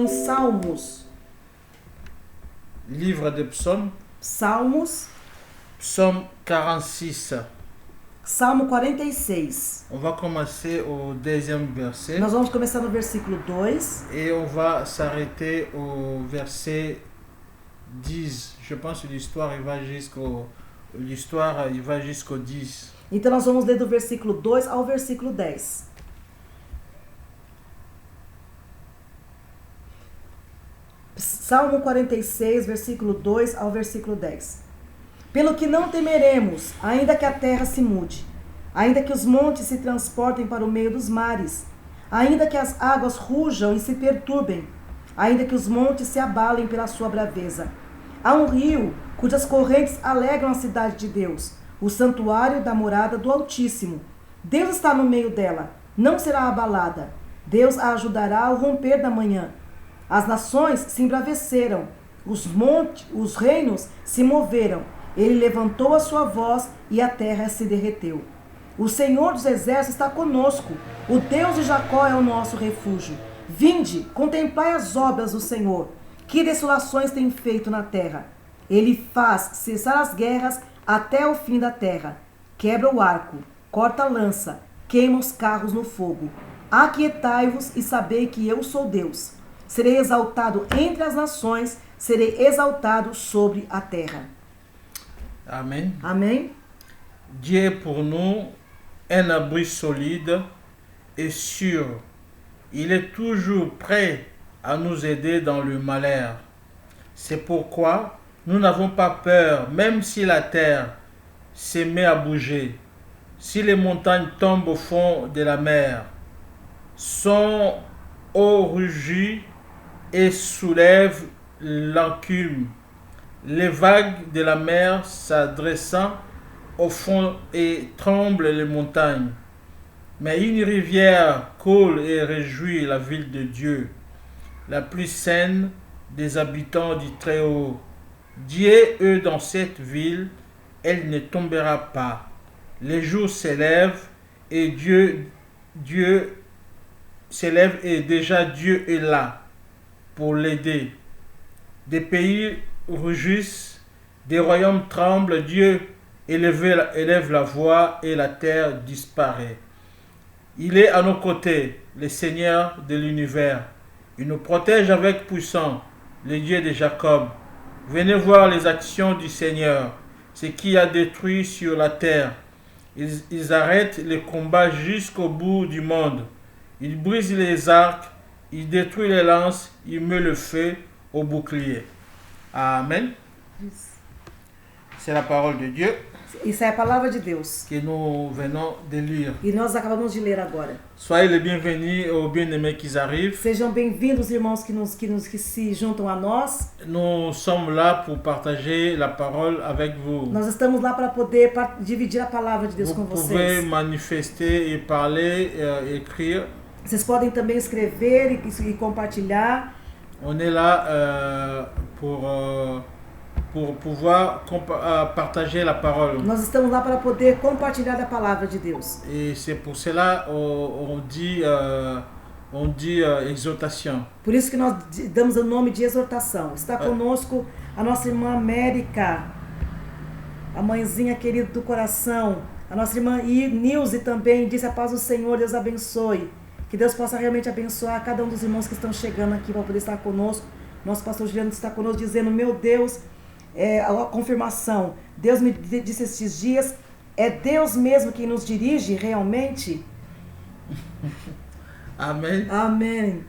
Salmos. Livre de Psaumes, Salmos, Psaume 46. Salmo 46. On va commencer au deuxième verset Nós vamos começar no versículo 2 et on va s'arrêter au verset 10. Je pense que l'histoire il va jusqu'au 10. Então nós vamos ler do versículo 2 ao versículo 10. Salmo 46, versículo 2 ao versículo 10. Pelo que não temeremos, ainda que a terra se mude, ainda que os montes se transportem para o meio dos mares, ainda que as águas rujam e se perturbem, ainda que os montes se abalem pela sua braveza. Há um rio cujas correntes alegram a cidade de Deus, o santuário da morada do Altíssimo. Deus está no meio dela, não será abalada. Deus a ajudará ao romper da manhã. As nações se embraveceram, os reinos se moveram. Ele levantou a sua voz e a terra se derreteu. O Senhor dos exércitos está conosco. O Deus de Jacó é o nosso refúgio. Vinde, contemplai as obras do Senhor. Que desolações tem feito na terra. Ele faz cessar as guerras até o fim da terra. Quebra o arco, corta a lança, queima os carros no fogo. Aquietai-vos e sabei que eu sou Deus. Serei exaltado entre as nações, serei exaltado sobre a terra. Amen. Amém? Dieu est pour nous un abri solide et sûr. Il est toujours prêt à nous aider dans le malheur. C'est pourquoi nous n'avons pas peur, même si la terre se met à bouger, si les montagnes tombent au fond de la mer. Son eau rugit et soulève l'écume. Les vagues de la mer s'adressant au fond et tremblent les montagnes. Mais une rivière coule et réjouit la ville de Dieu, la plus saine des habitants du Très-Haut. Dieu est dans cette ville, elle ne tombera pas. Les jours s'élèvent et Dieu s'élève et déjà Dieu est là pour l'aider. Des pays rugissent, des royaumes tremblent, Dieu élève la voix et la terre disparaît. Il est à nos côtés, le Seigneur de l'univers. Il nous protège avec puissance, le Dieu de Jacob. Venez voir les actions du Seigneur, ce qui a détruit sur la terre. Ils arrêtent les combats jusqu'au bout du monde. Ils brisent les arcs, ils détruisent les lances, ils mettent le feu au bouclier. Amen. C'est la parole de Dieu Isso é a palavra de Deus. que nous venons de lire. E nós acabamos de ler agora. Soyez les bienvenus aux bien-aimés qui arrivent. Sejam bem-vindos, irmãos que se juntam a nós. Nous sommes là pour partager la parole avec vous. Nós estamos lá para poder dividir a palavra de Deus Vous com pouvez vocês. manifester et parler, écrire. Vocês podem também escrever e compartilhar. On est là pour pouvoir partager la parole. Nós estamos lá para poder compartilhar a palavra de Deus. Et c'est pour cela on dit exhortation. Por isso que nós damos o nome de exortação. Está conosco a nossa irmã América, a mãezinha querida do coração. A nossa irmã Nilze também disse: a paz do Senhor, Deus abençoe. Que Deus possa realmente abençoar cada um dos irmãos que estão chegando aqui para poder estar conosco. Nosso pastor Juliano está conosco dizendo: meu Deus, a confirmação. Deus me disse esses dias, é Deus mesmo quem nos dirige realmente? Amen. Amém.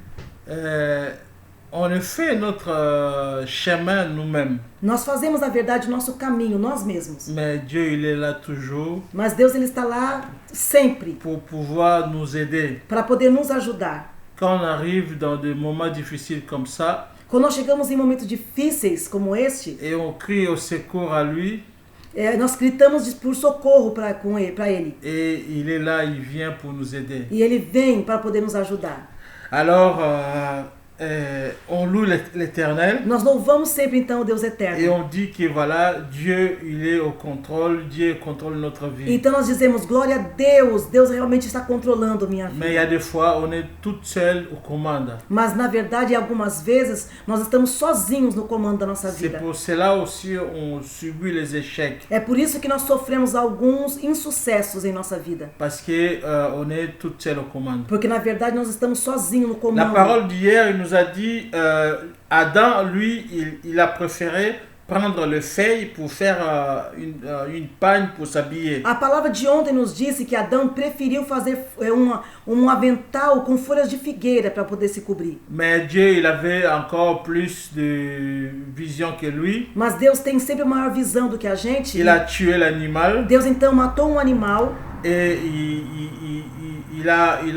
On ne fait notre chemin nous-mêmes. Nós fazemos, na verdade, o nosso caminho, nós mesmos. Mais Dieu, il est là toujours Mas Deus, ele está lá sempre pour pouvoir nous aider. para poder nos ajudar. Quand on arrive dans des moments difficiles comme ça, Quando nós chegamos em momentos difíceis como este, et on crie au secours à lui, nós gritamos por socorro para ele. et il est là, il vient pour nous aider. E ele vem para poder nos ajudar. Alors, on loue l'Éternel Nós louvamos sempre então o Deus et eterno. on dit que voilà, Dieu, il est au contrôle, Dieu contrôle notre vie. Então nós dizemos, glória a Deus, Deus realmente está controlando minha Mais il y a vida. des fois, on est toute seule aux commandes. Mas na verdade, algumas vezes, nós estamos sozinhos no comando da nossa C'est vida. pour cela aussi on subit les échecs. É por isso que nós sofremos alguns insucessos em nossa vida. Parce que on est toute seule aux commandes. Porque na verdade nós estamos sozinhos no La comando. parole d'hier, il nous a dit, Adam, lui, il a préféré prendre le feuille pour faire une pagne pour s'habiller. A palavra de ontem nos disse que Adão preferiu fazer um avental com folhas de figueira para poder se cobrir. Mais Dieu, il avait encore plus de vision que lui. Mas Deus tem sempre maior visão do que a gente. Il a tué l'animal Deus então matou um animal, et il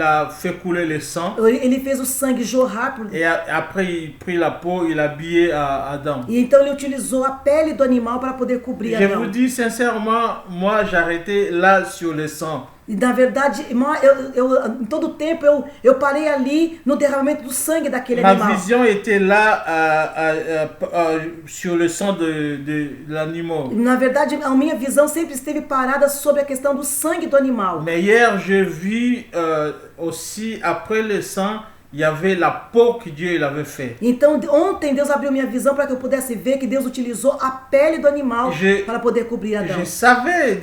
a fait couler le sang. ele fez o sangue jorrar por... Et après, il prit la peau, il a habillé Adam. E então ele utilizou a pele do animal para poder cobrir Je vous Adão. dis sincèrement, moi j'ai arrêté là sur le sang. E na verdade, em todo o tempo eu parei ali no derramamento do sangue daquele Ma animal. vision était là sur le sang de l'animal. Na verdade, a minha visão sempre esteve parada sobre a questão do sangue do animal. Mais hier, je vis aussi, après le sang, il y avait la peau que Dieu il avait fait. Então, ontem Deus abriu minha visão para que eu pudesse ver que Deus utilizou a pele do animal para poder cobrir Adão. Je savais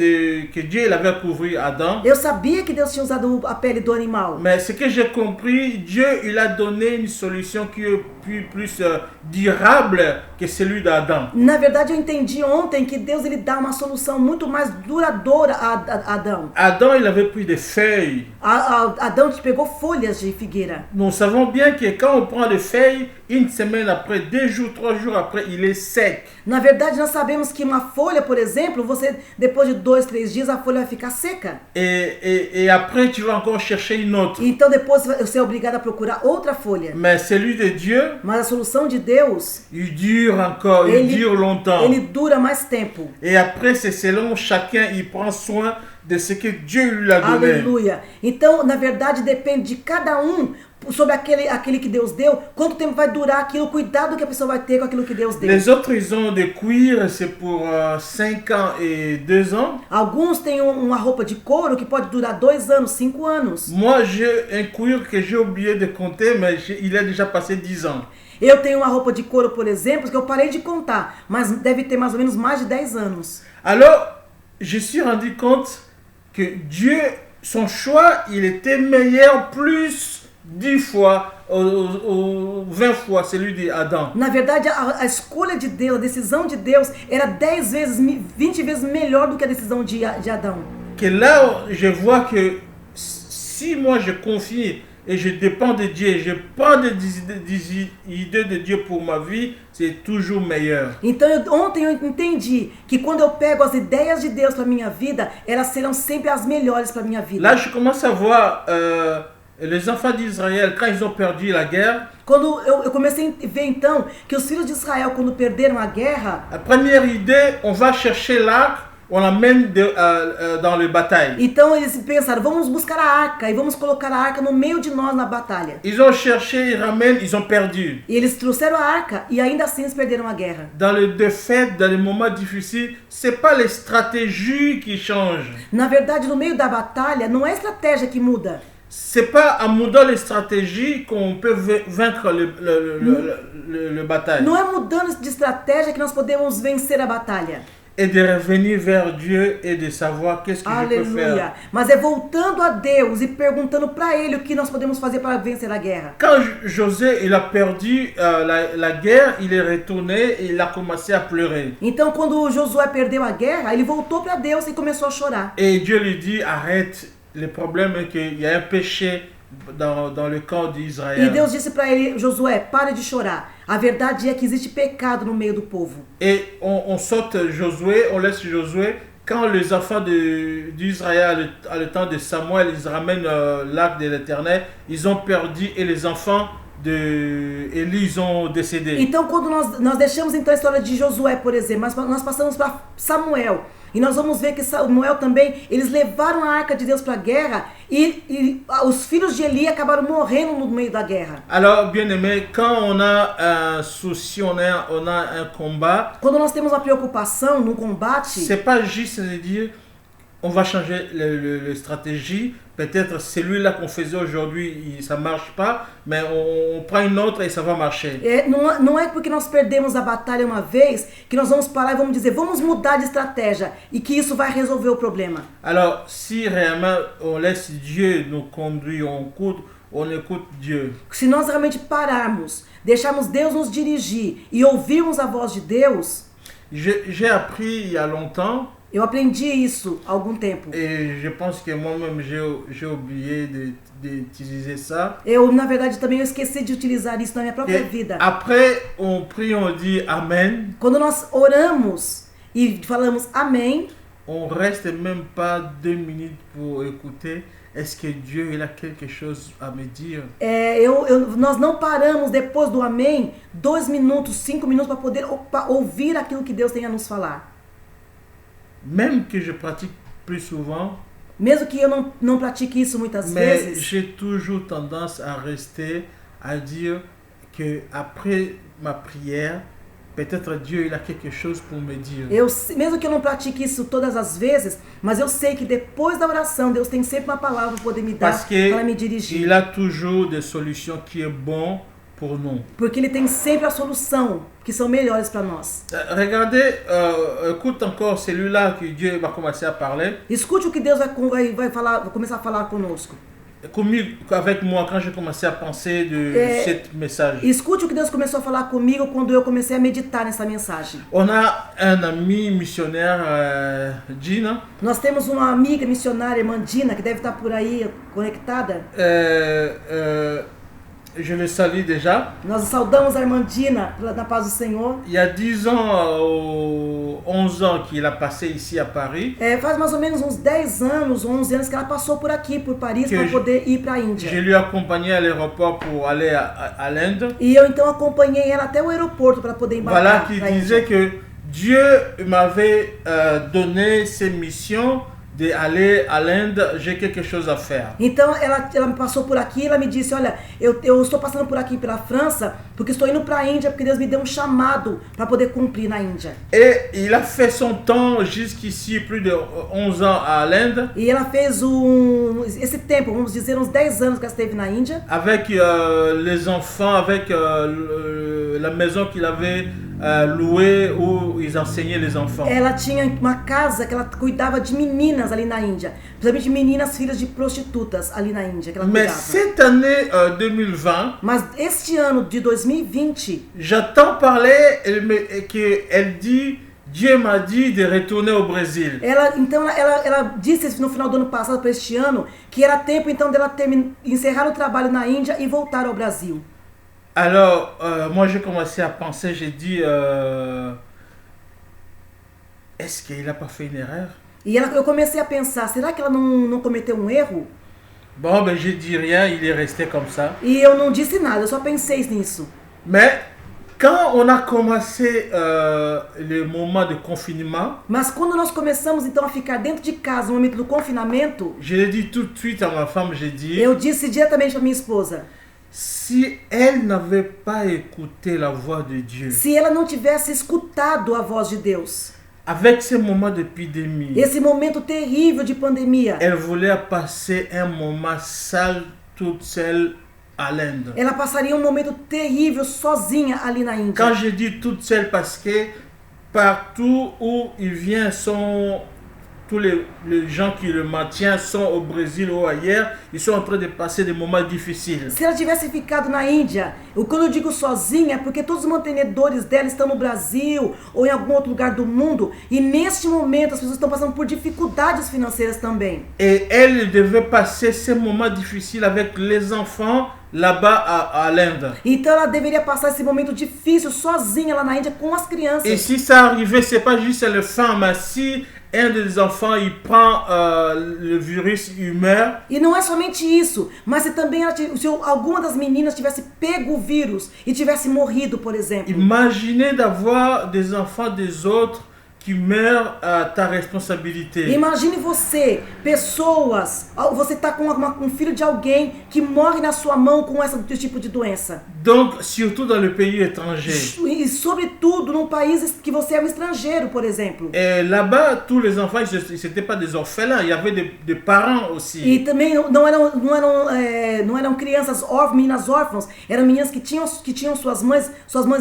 que Dieu il avait couvert Adam. Eu sabia que Deus tinha usado a pele do animal. Mais ce que j'ai compris, Dieu il a donné une solution qui est plus durable que celui d'Adam. Na verdade, eu entendi ontem que Deus ele dá uma solução muito mais duradoura a Adão. Adam il avait pris des feuilles. Adão pegou folhas de figueira. Nous savons bien que quand on prend des feuilles, une semaine après, 2 jours, 3 jours après, il est sec. Na verdade, nós sabemos que uma folha, por exemplo, depois de 2, 3 dias, a folha vai ficar seca. Et après, tu vas encore chercher une autre. Então depois você é obrigado a procurar outra folha. Mais celui de Dieu, Mas a solução de Deus, il dure encore, il dure longtemps. ele dura mais tempo. Et après, c'est selon chacun, il prend soin de ce que Dieu lui a donné. Aleluia. Então, na verdade, depende de cada um sobre aquele que Deus deu, quanto tempo vai durar aquilo, o cuidado que a pessoa vai ter com aquilo que Deus deu. Les autres, ils ont des cuirs, c'est pour 5 ans et 2 ans. Alguns têm uma roupa de couro que pode durar 2 anos, 5 anos. Moi, j'ai un cuir que j'ai oublié de compter, mais il a déjà passé 10 ans. Eu tenho uma roupa de couro, por exemplo, que eu parei de contar, mas deve ter mais ou menos mais de 10 anos. Alors, je suis rendu compte que Dieu, son choix, il était meilleur plus 10 fois, 20 fois celui d'Adam. Na verdade, a escolha de Deus, a decisão de Deus era 10 vezes, 20 vezes melhor do que a decisão de Adão. Que là, je vois que si moi je confie et je dépends de Dieu, je prends des idées de Dieu pour ma vie, c'est toujours meilleur. Então, ontem eu entendi que quando eu pego as ideias de Deus para minha vida, elas serão sempre as melhores para minha vida. Là, je commence à voir les enfants d'Israël, quand ils ont perdu la guerre, Quando eu comecei a ver então que os filhos de Israel, quando perderam a guerra, la première idée, on va chercher l'arc, on l'amène dans les batailles. então eles pensaram, vamos buscar a arca e vamos colocar a arca no meio de nós na batalha. Ils ont cherché, ils ramènent, ils ont perdu. E eles trouxeram a arca e ainda assim eles perderam a guerra. Dans les défaites, dans les moments difficiles, c'est pas les stratégies qui changent. Na verdade, no meio da batalha, não é a estratégia que muda. C'est pas en mudant les stratégies qu'on peut vaincre le bataille. Não é mudando de estratégia que nós podemos vencer a batalha. Et de revenir vers Dieu et de savoir qu'est-ce que je peux faire. Aleluia. Mas é voltando a Deus e perguntando para Ele o que nós podemos fazer para vencer a guerra. Quand José il a perdu la guerre, il est retourné et il a commencé à pleurer. Então, quando Josué perdeu a guerra, ele voltou para Deus e começou a chorar. Et Dieu lui dit, arrête, le problème est qu'il y a un péché dans le camp d'Israël. E Deus disse para ele, Josué, pare de chorar. A verdade é que existe pecado no meio do povo. Et on saute Josué, on laisse Josué. Quand les enfants d'Israël, à le temps de Samuel, ils ramènent l'arc de l'Éternel, ils ont perdu et les enfants de Élie ont décédé. Então, quando nós deixamos então a história de Josué, por exemplo, mas nós passamos para Samuel, e nós vamos ver que Samuel também, eles levaram a arca de Deus para a guerra, e os filhos de Eli acabaram morrendo no meio da guerra. Alors, bien aimé, quand on a un souci, on a un combat, Quando nós temos uma preocupação num combate, c'est pas juste de dire on va changer la stratégie. Peut-être celui-là qu'on faisait aujourd'hui, ça ne marche pas, mais on prend une autre et ça va marcher. não é porque nós perdemos a batalha uma vez que nós vamos parar e vamos dizer, vamos mudar de estratégia e que isso vai resolver o problema. Alors, si réellement on laisse Dieu nous conduire, on écoute Dieu. Se nós realmente pararmos, deixarmos Deus nos dirigir e ouvirmos a voz de Deus, J'ai appris il y a longtemps. Eu aprendi isso há algum tempo. Et je pense que moi-même j'ai oublié d'utiliser ça. Na verdade, também eu esqueci de utilizar isso na minha própria vida. Après, on prie, on dit Amen. Quando nós oramos e falamos Amém, on reste même pas 2 minutes pour écouter. Est-ce que Dieu il a quelque chose à me dire? Nós não paramos depois do Amém 2 minutos, 5 minutos para poder ouvir aquilo que Deus tem a nos falar. Même que je pratique plus souvent, mesmo que eu não pratique isso muitas vezes, j'ai toujours tendance à rester à dire que après ma prière, peut-être Dieu il a quelque chose pour me dire. Mesmo que eu não pratique isso todas as vezes, mas eu sei que depois da oração Deus tem sempre uma palavra para poder me dar, para me dirigir. Il a toujours des solutions qui est bon pour nous. Porque ele tem sempre a solução que são melhores para nós. Regardez, écoute encore celui-là que Dieu va commencer à parler. Escute o que Deus vai começar a falar conosco. Comigo, avec moi, quand j'ai commencé à penser de cette message. Escute o que Deus começou a falar comigo quando eu comecei a meditar nessa mensagem. On a un ami missionnaire, Gina. Nós temos uma amiga missionária, irmã Dina, que deve estar por aí conectada. Je le salue déjà. Nós saudamos a irmã Dina na paz do Senhor. Il y a 10 ans ou 11 ans qu'il a passé ici à Paris. Faz mais ou menos uns 10 anos, 11 anos que ela passou por aqui, por Paris, para poder ir para a Índia. Je lui ai accompagné à l'aéroport pour aller à l'Inde. E eu então acompanhei ela até o aeroporto para poder embarcar. Voilà qui disait que Dieu m'avait donné ces missions d'aller à l'Inde, j'ai quelque chose à faire. Então ela me passou por aqui, ela me disse, olha, eu estou passando por aqui pela França, porque estou indo para a Índia, porque Deus me deu um chamado para poder cumprir na Índia. Et il a fait son temps jusqu'ici, plus de 11 ans à l'Inde. E ela fez esse tempo, vamos dizer, uns 10 anos que ela esteve na Índia. Avec les enfants, avec la maison qu'il avait louée où ils enseignaient les enfants. Ela tinha uma casa que ela cuidava de meninas ali na Índia, principalmente meninas filhas de prostitutas ali na Índia que ela cuidava. Mais cette année 2020, mas este ano de 2020, j'entends parler qu'elle dit Dieu m'a dit de retourner au Brésil. Ela disse no final do ano passado para este ano que era tempo então dela encerrar o trabalho na Índia e voltar ao Brasil. Alors, moi j'ai commencé à penser, j'ai dit, est-ce qu'il n'a pas fait une erreur? E eu comecei a pensar, será que ela não cometeu um erro? Bon, ben je dis rien, il est resté comme ça. E eu não disse nada, eu só pensei nisso. Mais quand on a commencé le moment de confinement, mas quando nós começamos então a ficar dentro de casa no momento do confinamento, je l'ai dit tout de suite à ma femme, j'ai dit, eu disse diretamente para minha esposa, si elle n'avait pas écouté la voix de Dieu, se ela não tivesse escutado a voz de Deus, avec ce moment d'épidémie, esse momento terrível de pandemia, elle voulait passer un moment sale toute seule à l'Inde. Ela passaria um momento terrível sozinha ali na Índia. Quand je dis toute seule, parce que partout où il vient sont tous les gens qui le maintiennent sont au Brésil ou ailleurs, ils sont en train de passer des moments difficiles. Se ela tivesse ficado na Índia, quando eu digo sozinha, é porque todos os mantenedores dela estão no Brasil ou em algum outro lugar do mundo, e neste momento as pessoas estão passando por dificuldades financeiras também. Et elle devait passer ces moments difficiles avec les enfants là-bas à l'Inde. Então ela deveria passar esse momento difícil sozinha lá na Índia com as crianças. Et si ça arrivait, c'est pas juste les femmes, mais si un des enfants, il prend le virus, il meurt. E não é somente isso, mas se também se alguma das meninas tivesse pego o vírus e tivesse morrido, por exemplo. Imaginez d'avoir des enfants des autres qui meurent à ta responsabilité. Imagine você, pessoas, você está com um filho de alguém que morre na sua mão com esse tipo de doença. Donc, surtout dans le pays étranger. E sobretudo num país que você é um estrangeiro, por exemplo. Et là-bas, tous les enfants, c'était pas des orphelins, il y avait des parents aussi. E também não eram crianças órfãs, meninas órfãs, eram meninas que tinham suas mães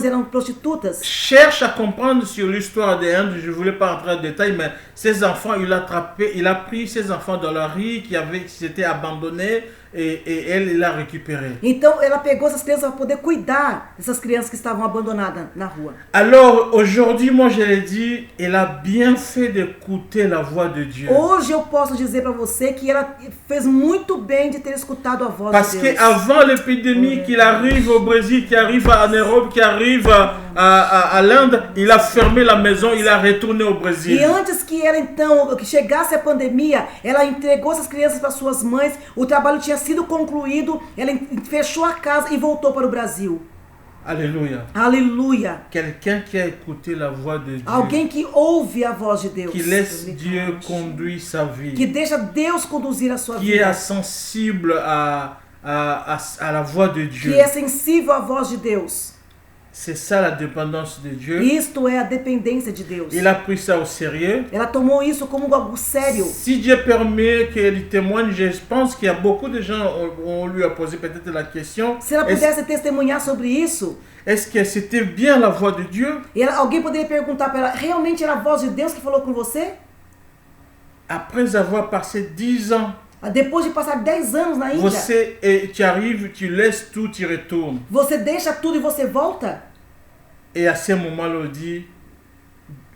eram prostitutas. Cherche à comprendre sur l'histoire des Indes, je ne voulais pas entrer en détail, mais ces enfants, il a pris ces enfants dans la rue qui s'étaient abandonnés et elle l'a récupéré. Então ela pegou essas crianças para poder cuidar dessas crianças que estavam abandonadas na rua. Alors aujourd'hui, moi je l'ai dit, elle a bien fait d'écouter la voix de Dieu. Hoje eu posso dizer para você que ela fez muito bem de ter escutado a voz Parce de Deus. que avant l'épidémie qu'il arrive au Brésil, qui arrive en Europe, qui arrive à l'Inde, il a fermé la maison, il a retourné au Brésil. E antes que ela então, que chegasse a pandemia, ela entregou essas crianças para suas mães, o trabalho tinha sido concluído, ela fechou a casa e voltou para o Brasil. Alléluia. Aleluia. Quelqu'un qui a écouté la voix de Dieu. Alguém que ouve a voz de Deus. Qui laisse Dieu conduire sa vie. Que deixa Deus conduzir a sua Qui vida. est sensible à la voix de Dieu. Que é sensível à voz de Deus. C'est ça la dépendance de Dieu. Isto é a dependência de Deus. Il a pris ça au sérieux. Ela tomou isso como algo sério. Si Dieu permet qu'elle témoigne, je pense qu'il y a beaucoup de gens, on lui a posé peut-être la question. Se ela pudesse testemunhar sobre isso, est-ce que c'était bien la voix de Dieu? e alguém poderia perguntar para ela, realmente era a voz de Deus que falou com você? Après avoir passé 10 ans, Depois de passar 10 anos na Índia, tu arrives, tu laisses tout, tu retournes. você deixa tudo e você volta? Et à ce moment-là, on dit,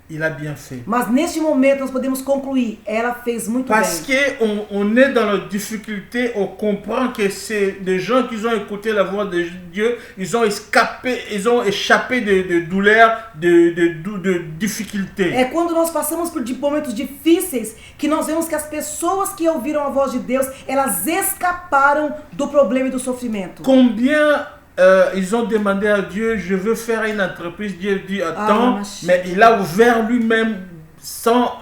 il a bien fait. Mas neste momento nós podemos concluir, ela fez muito Parce bem. qu'on est dans la difficulté, on comprend que c'est des gens qui ont écouté la voix de Dieu, ils ont échappé de douleurs, de difficultés. É quando nós passamos por momentos difíceis que nós vemos que as pessoas que ouviram a voz de Deus, elas escaparam do problema e do sofrimento. Combien ils ont demandé à Dieu, je veux faire une entreprise. Dieu dit, attends, mais il a ouvert lui-même sans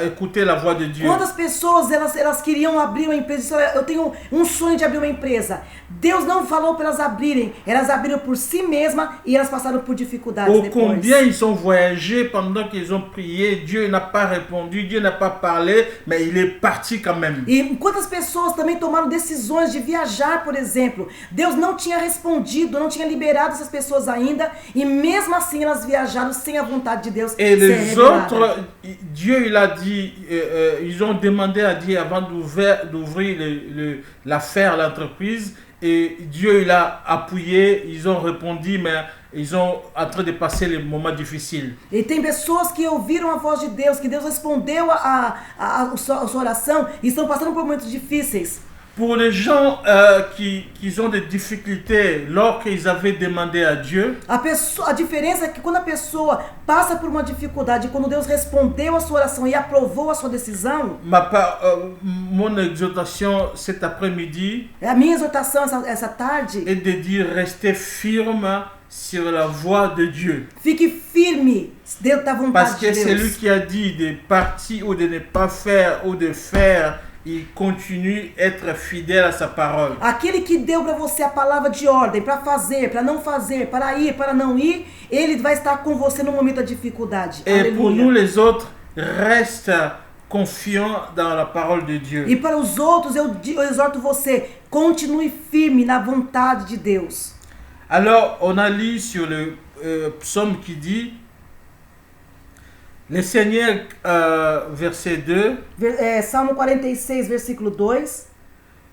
écouter la voix de Dieu. Quantas pessoas elas queriam abrir uma empresa? Eu tenho um sonho de abrir uma empresa. Deus não falou para elas abrirem. Elas abriram por si mesmas e elas passaram por dificuldades Ou depois. combien ils ont voyagé pendant qu'ils ont prié, Dieu n'a pas répondu, Dieu n'a pas parlé, mais il est parti quand même. E quantas pessoas também tomaram decisões de viajar, por exemplo. Deus não tinha respondido, não tinha liberado essas pessoas ainda, e mesmo assim elas viajaram sem a vontade de Deus Et ser les revelada. autres, Dieu il a dit, ils ont demandé à Dieu avant d'ouvrir l'affaire, l'entreprise, et Dieu il a appuyé, ils ont répondu, mais ils sont en train de passer les moments difficiles. E tem pessoas que ouviram a voz de Deus, que Deus respondeu a sua oração e estão passando por momentos difíceis. Pour les gens qui ont des difficultés lorsqu'ils avaient demandé à Dieu, A diferença é que quando a pessoa passa por uma dificuldade, quando Deus respondeu a sua oração e aprovou a sua decisão, mon exhortation cet après-midi a minha exortação essa tarde est de dire restez firme sur la voie de Dieu. fique firme dentro da Parce vontade que de c'est lui Deus. qui a dit de partir ou de ne pas faire ou de faire, il continue à être fidèle à sa parole. Aquele que deu para você a palavra de ordem, para fazer, para não fazer, para ir, para não ir, ele vai estar com você no momento da dificuldade. Et pour nous Aleluia. les autres, reste confiant dans la parole de Dieu. E para os outros, eu exorto você, continue firme na vontade de Deus. Alors, on a lu sur le psaume qui dit, le Seigneur, verset 2, Salmo 46, versículo 2.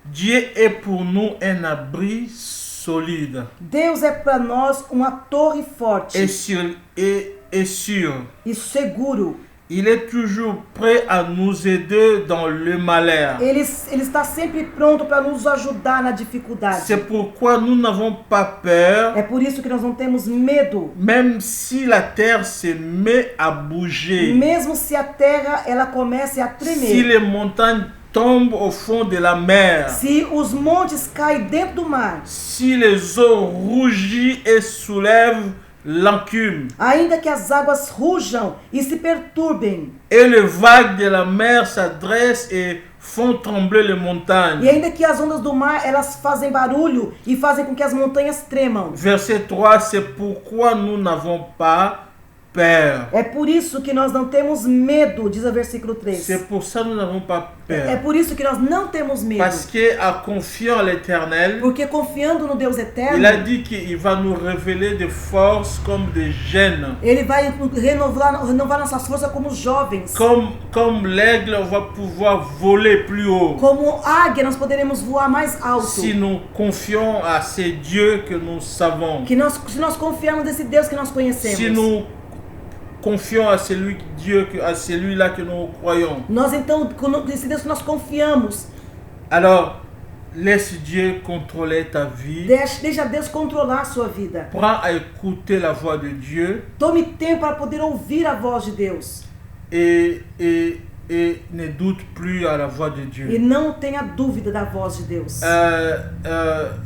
Dieu est pour nous un abri solide Deus é para nós uma torre forte et sûr e seguro. Il est toujours prêt à nous aider dans le malheur. Ele está sempre pronto para nos ajudar na dificuldade. C'est pourquoi nous n'avons pas peur, É por isso que nós não temos medo. même si la terre se met à bouger, Mesmo se a terra ela comece a si tremer. les montagnes tombent au fond de la mer, Se os montes caem dentro do mar. si les eaux rougissent et soulèvent l'écume, Ainda que as águas rujam e se perturbem. et les vagues de la mer s'adressent et font trembler les montagnes. E ainda que as ondas do mar elas fazem barulho e fazem com que as montanhas tremam. Verset 3, c'est pourquoi nous n'avons pas peur. É por isso que nós não temos medo, diz o versículo 3. C'est pour ça que nous n'avons pas É peur. por isso que nós não temos medo. Parce qu'en confiant en l'Éternel, Porque confiando no Deus eterno, il a dit qu'il va nous révéler des forces comme des jeunes. Ele vai renovar nossas forças como jovens. Comme l'aigle, on va pouvoir voler plus haut. Como águia, nós poderemos voar mais alto. Si nous confions à ces dieux que nous savons. Se nós confiarmos nesse Deus que nós conhecemos. Si nous confions à celui-là que nous croyons. Nós então, nesse Deus que nós confiamos, Alors, laisse Dieu contrôler ta vie. deixa Deus controlar a sua vida. Prends à écouter la voix de Dieu Tome tempo para poder ouvir a voz de Deus. et ne doute plus à la voix de E Dieu. não tenha dúvida da voz de Deus.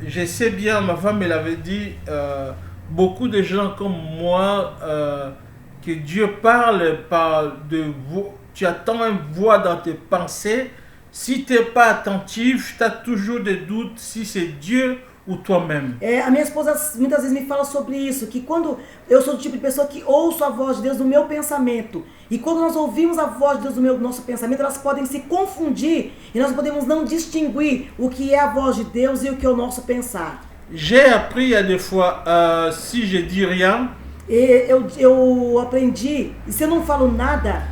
Je sais bien, ma femme me l'avait dit, beaucoup de gens comme moi, que Dieu parle tu attends une voix dans tes pensées. Si tu n'es pas attentif, tu as toujours des doutes si c'est Dieu ou toi-même. A minha esposa muitas vezes me fala sobre isso, que quando eu sou do tipo de pessoa que ouço a voz de Deus no meu pensamento, e quando nós ouvimos a voz de Deus no nosso pensamento, elas podem se confundir e nós podemos não distinguir o que é a voz de Deus e o que é o nosso pensar. J'ai appris il y a des fois, si je dis rien, E eu aprendi, e se eu não falo nada,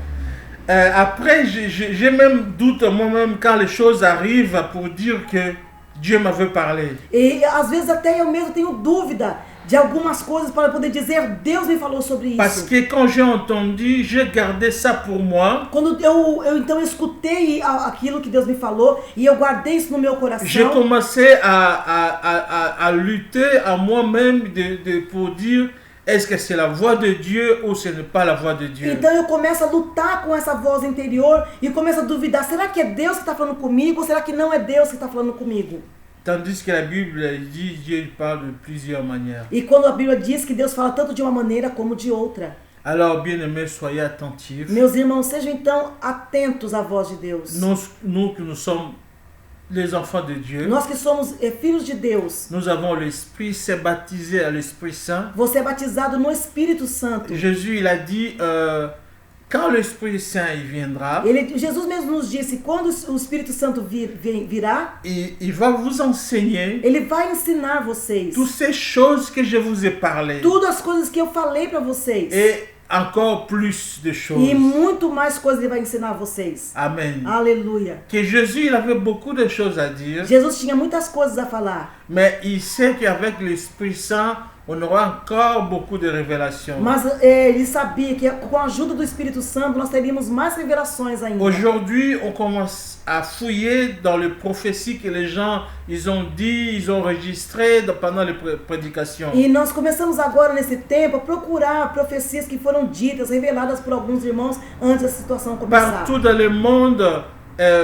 après j'ai même doute moi-même quand les choses arrivent pour dire que Dieu m'avait parlé. e às vezes até eu mesmo tenho dúvida de algumas coisas para poder dizer, Deus me falou sobre isso. Parce que quand j'ai entendu, j'ai gardé ça pour moi. Quando eu então escutei aquilo que Deus me falou e eu guardei isso no meu coração. J'ai commencé à lutter à moi-même pour dire est-ce que c'est la voix de Dieu ou ce n'est pas la voix de Dieu. Então eu começo a lutar com essa voz interior e começo a duvidar, será que é Deus que está falando comigo ou será que não é Deus que está falando comigo? Tandis que la Bible dit Dieu parle de plusieurs manières. E quando a Bíblia diz que Deus fala tanto de uma maneira como de outra. Alors, bien-aimés, soyez attentifs. Meus irmãos, sejam então atentos à voz de Deus. Nous que nous sommes les enfants de Dieu, Nós que somos filhos de Deus. nous avons l'Esprit, c'est baptisé à l'Esprit Saint. Você é batizado no Espírito Santo. Jésus, il a dit, quand l'Esprit Saint il viendra, Jesus mesmo nos disse, quando o Espírito Santo virá, il va vous enseigner ele vai ensinar vocês toutes ces choses que je vous ai parlé. todas as coisas que eu falei para vocês. Et encore plus de choses. E muito mais coisas ele vai ensinar vocês. Amen. Aleluia. Que Jésus, il avait beaucoup de choses à dire, Jesus tinha muitas coisas a falar. mais il sait qu'avec l'Esprit Saint, on aura encore beaucoup de révélations. Mas ele sabia que com a ajuda do Espírito Santo nós teríamos mais revelações ainda. Aujourd'hui, on commence à fouiller dans les prophéties que les gens ils ont dit, ils ont enregistrées pendant les prédications. E nós começamos agora nesse tempo a procurar profecias que foram ditas, reveladas por alguns irmãos antes da situação começar. Partout dans le monde,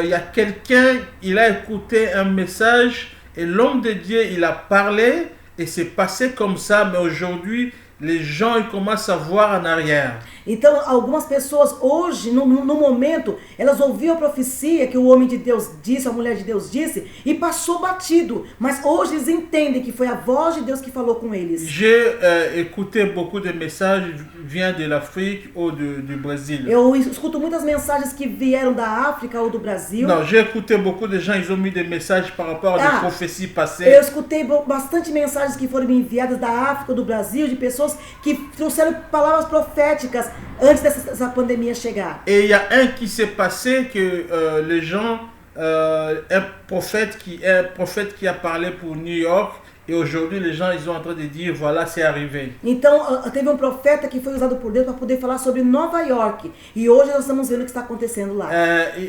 il y a quelqu'un, il a écouté un message et l'homme de Dieu, il a parlé et c'est passé comme ça, mais aujourd'hui, les gens ils commencent à voir en arrière. Então, algumas pessoas hoje, no momento, elas ouviram a profecia que o homem de Deus disse, a mulher de Deus disse, e passou batido. Mas hoje eles entendem que foi a voz de Deus que falou com eles. J'ai écouté beaucoup de messages viennent de l'Afrique ou du Brésil. Eu escuto muitas mensagens que vieram da África ou do Brasil. Non, j'ai écouté beaucoup de gens, ils ont mis des messages par rapport à des prophéties passées. Eu escutei bastante mensagens que foram enviadas da África ou do Brasil, de pessoas que trouxeram palavras proféticas antes dessa pandemia chegar. Et il y a un qui s'est passé que les gens, un prophète qui a parlé pour New York, Et aujourd'hui, les gens, ils sont en train de dire, voilà, c'est arrivé. Então, teve um profeta que foi usado por Deus para poder falar sobre Nova York. E hoje nós estamos vendo o que está acontecendo lá.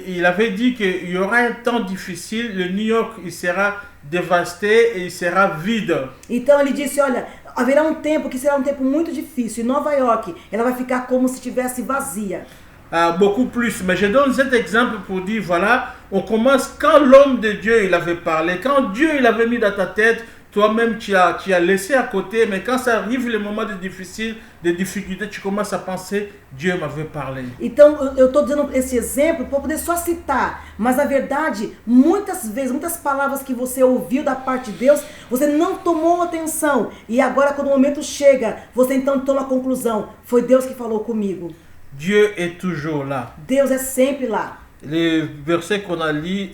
Il avait dit qu'il y aura un temps difficile, le New York, il sera dévasté et il sera vide. Então ele disse, olha, haverá um tempo que será um tempo muito difícil. E Nova York, ela vai ficar como se estivesse vazia. Beaucoup plus, mais je donne cet exemple pour dire, voilà, on commence quand l'homme de Dieu, il avait parlé, quand Dieu, il avait mis dans ta tête, toi-même, tu as laissé à côté, mais quand ça arrive, les moments de difficultés, tu commences à penser, Dieu m'avait parlé. Então, eu estou dando esse exemplo para poder só citar, mas na verdade, muitas vezes, muitas palavras que você ouviu da parte de Deus, você não tomou atenção, e agora quando o momento chega, você então toma a conclusão, foi Deus que falou comigo. Dieu est toujours là. Deus é sempre lá. Le verset qu'on a lu,